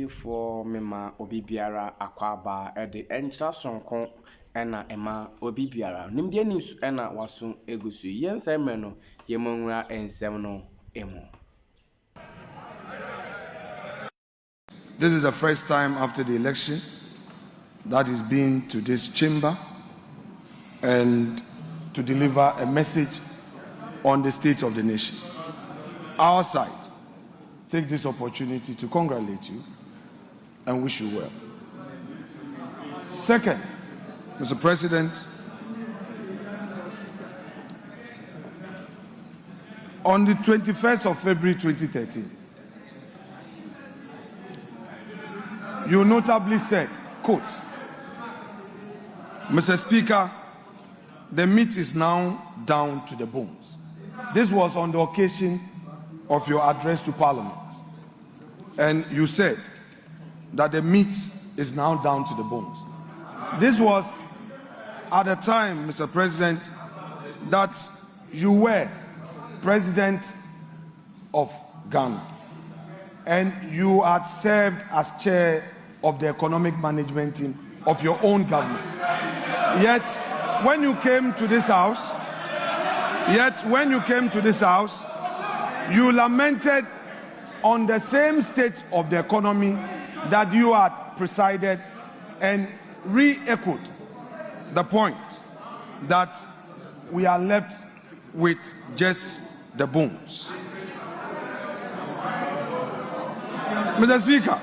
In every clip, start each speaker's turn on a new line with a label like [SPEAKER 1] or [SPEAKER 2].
[SPEAKER 1] for Mema Obibiara Akwaba at the Entra Sonko Ena Emma Obibiara. Nimdia news Ena Wasun Egusu. Yen Semeno Yemongra and Semeno Emo.
[SPEAKER 2] This is the first time after the election that is being to this chamber and to deliver a message on the state of the nation. Our side take this opportunity to congratulate you and wish you well. Second, Mr. President, on the 21st of February 2013, you notably said, quote, Mr. Speaker, the meat is now down to the bones. This was on the occasion of your address to Parliament. And you said that the meat is now down to the bones. This was at the time, Mr. President, that you were President of Ghana and you had served as chair of the economic management team of your own government. Yet, when you came to this house, you lamented on the same state of the economy that you had presided and re-echoed the point that we are left with just the bones. Mr. Speaker,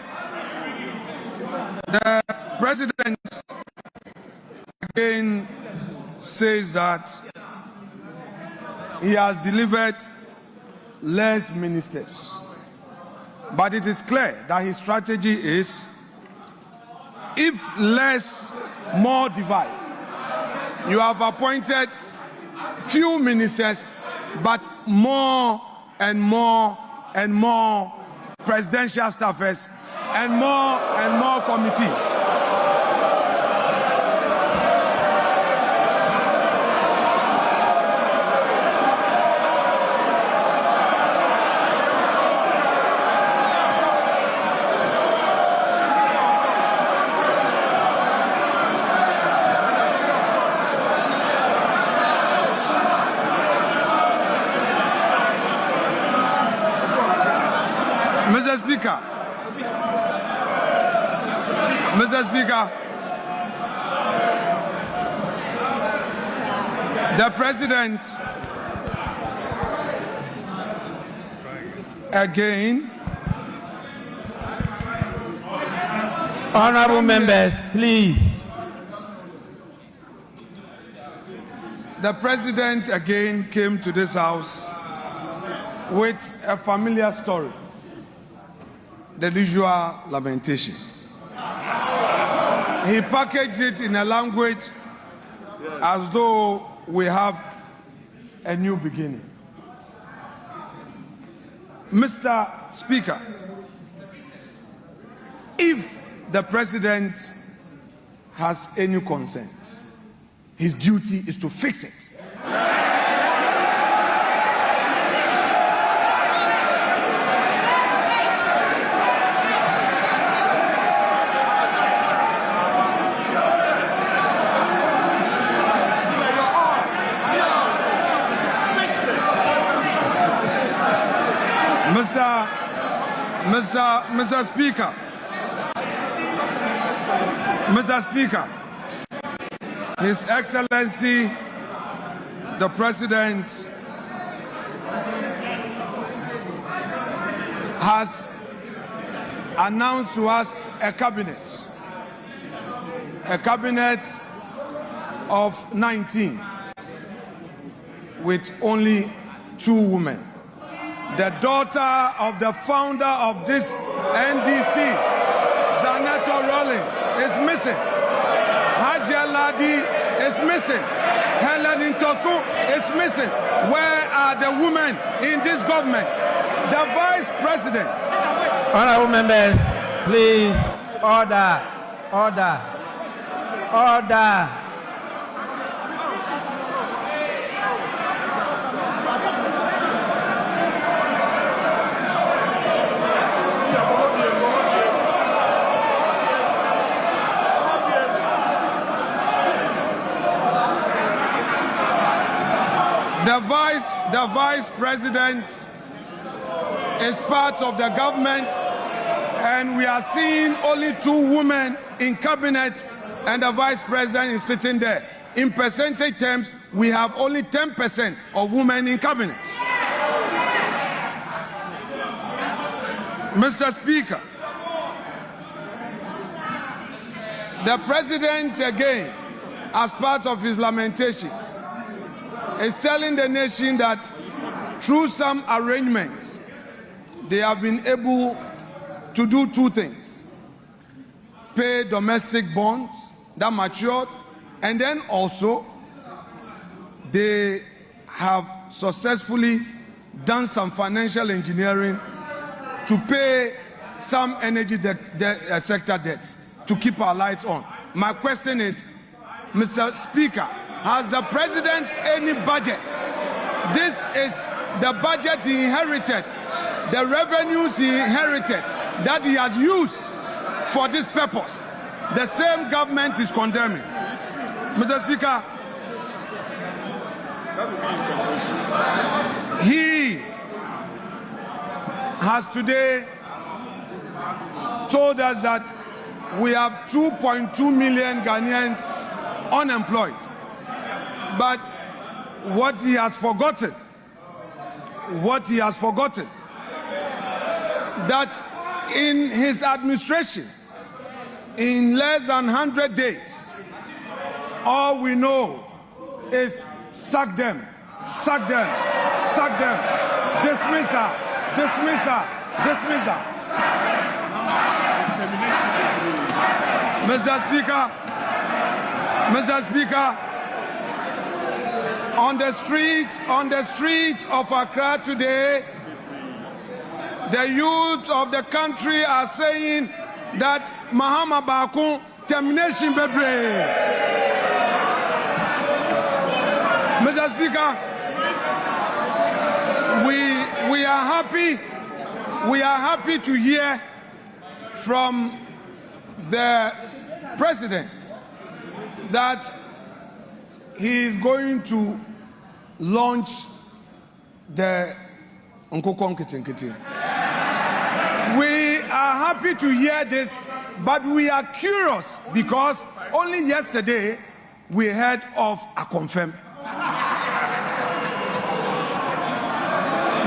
[SPEAKER 2] the President again says that he has delivered less ministers. But it is clear that his strategy is, if less, more divide. You have appointed few ministers, but more and more and more presidential staffers and more committees. Mr. Speaker, the President again.
[SPEAKER 3] Honorable members, please.
[SPEAKER 2] The President again came to this house with a familiar story, the usual lamentations. He packaged it in a language as though we have a new beginning. Mr. Speaker, if the President has any concerns, his duty is to fix it. Mr. Speaker, His Excellency, the President, has announced to us a cabinet of 19 with only 2 women. The daughter of the founder of this NDC, Zaneto Rollins, is missing. Haja Ladi is missing. Helen Intosu is missing. Where are the women in this government? The Vice President.
[SPEAKER 3] Honorable members, please, order, order, order.
[SPEAKER 2] The vice president is part of the government, and we are seeing only 2 women in cabinet, and the vice president is sitting there. In percentage terms, we have only 10% of women in cabinet. Mr. Speaker, the president again, as part of his lamentations, is telling the nation that through some arrangements, they have been able to do 2 things: pay domestic bonds that matured, and then also they have successfully done some financial engineering to pay some energy sector debts to keep our lights on. My question is, Mr. Speaker, has the president any budget? This is the budget he inherited, the revenues he inherited that he has used for this purpose. The same government is condemning. Mr. Speaker, he has today told us that we have 2.2 million Ghanaians unemployed. But what he has forgotten, that in his administration, in less than 100 days, all we know is sack them, sack them, sack them, dismiss her, dismiss her, dismiss her. Mr. Speaker, on the streets of Accra today, the youth of the country are saying that Mahama Bakun termination bebre. Mr. Speaker, we are happy to hear from the president that he is going to launch the Nkokon Kitinkiti. We are happy to hear this, but we are curious because only yesterday we heard of a confirm.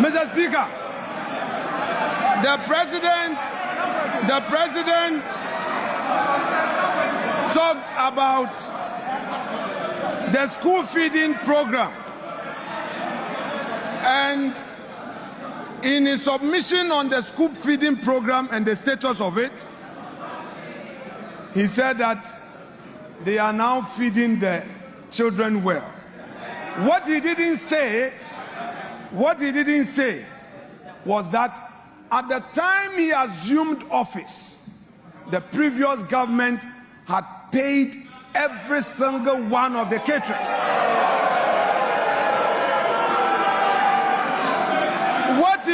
[SPEAKER 2] Mr. Speaker, the president talked about the school feeding program, and in his submission on the school feeding program and the status of it, he said that they are now feeding the children well. What he didn't say was that at the time he assumed office, the previous government had paid every single one of the caterers. What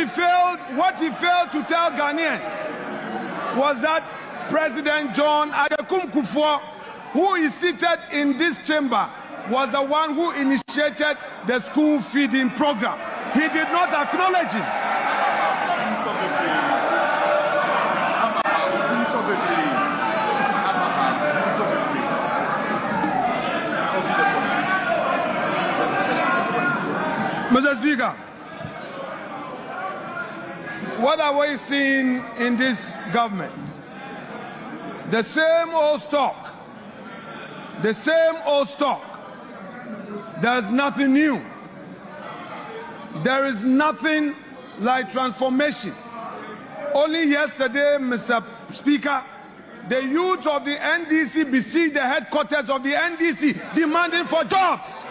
[SPEAKER 2] he failed to tell Ghanaians was that President John Adekun Kufuor, who is seated in this chamber, was the one who initiated the school feeding program. He did not acknowledge him. Mr. Speaker, what are we seeing in this government? The same old stock. The same old stock. There's nothing new. There is nothing like transformation. Only yesterday, Mr. Speaker, the youth of the NDC besieged the headquarters of the NDC demanding for jobs.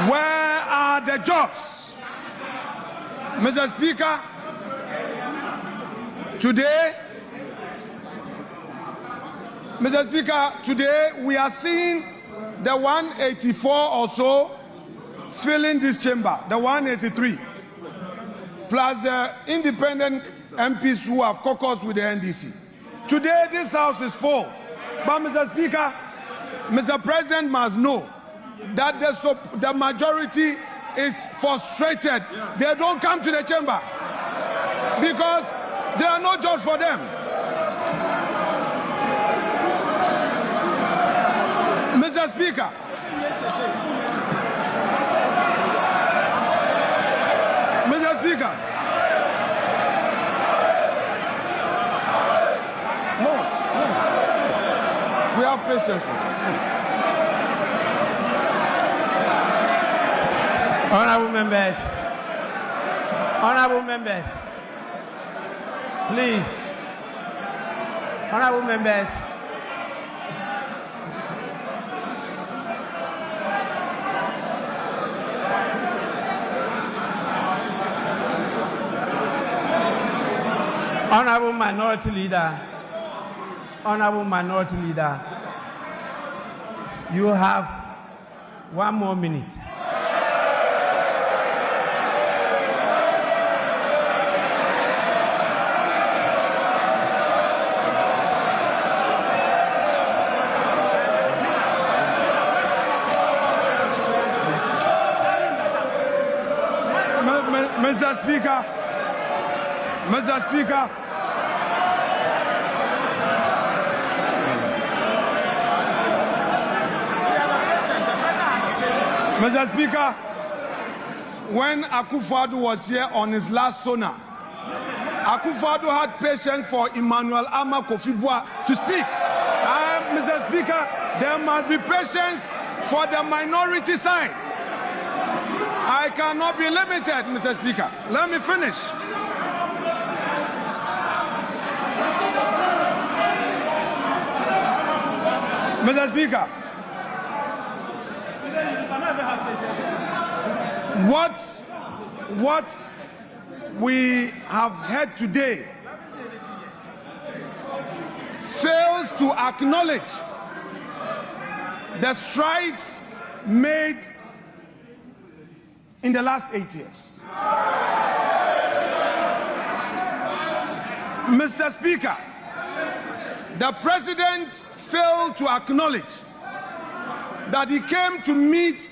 [SPEAKER 2] Where are the jobs? Mr. Speaker, today we are seeing the 184 or so filling this chamber, the 183, plus the independent MPs who have caucused with the NDC. Today this house is full. But Mr. Speaker, Mr. President must know that the majority is frustrated, they don't come to the chamber because there are no jobs for them. Mr. Speaker, Mr. Speaker, no, we have patience.
[SPEAKER 3] Honorable members, please, honorable members, honorable minority leader, you have 1 more minute.
[SPEAKER 2] Mr. Speaker, Mr. Speaker, Mr. Speaker, when Akufo-Addo was here on his last SONA, Akufo-Addo had patience for Emmanuel Ama Kofi-Boa to speak. Mr. Speaker, there must be patience for the minority side. I cannot be limited, Mr. Speaker. Let me finish. Mr. Speaker, what we have heard today fails to acknowledge the strides made in the last 8 years. Mr. Speaker, the president failed to acknowledge that he came to meet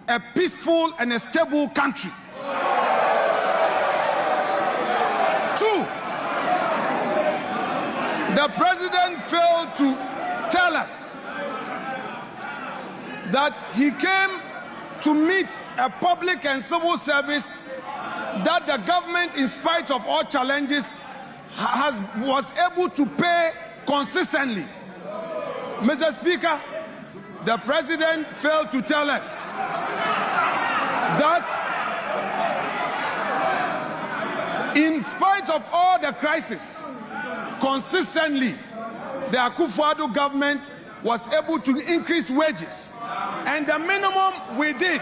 [SPEAKER 2] a peaceful and a stable country. 2, the president failed to tell us that he came to meet a public and civil service that the government, in spite of all challenges, was able to pay consistently. Mr. Speaker, the president failed to tell us that in spite of all the crisis, consistently, the Akufo-Addo government was able to increase wages. And the minimum we did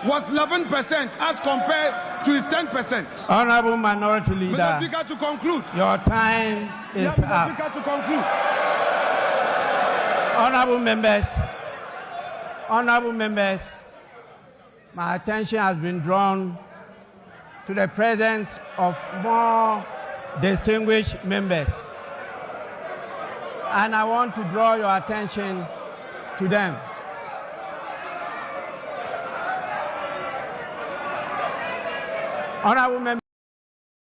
[SPEAKER 2] was 11% as compared to his 10%.
[SPEAKER 3] Honorable Minority Leader,
[SPEAKER 2] Mr. Speaker, to conclude.
[SPEAKER 3] Your time is
[SPEAKER 2] Mr.
[SPEAKER 3] up.
[SPEAKER 2] Speaker, to conclude.
[SPEAKER 3] Honorable members, my attention has been drawn to the presence of more distinguished members. And I want to draw your attention to them. Honorable members,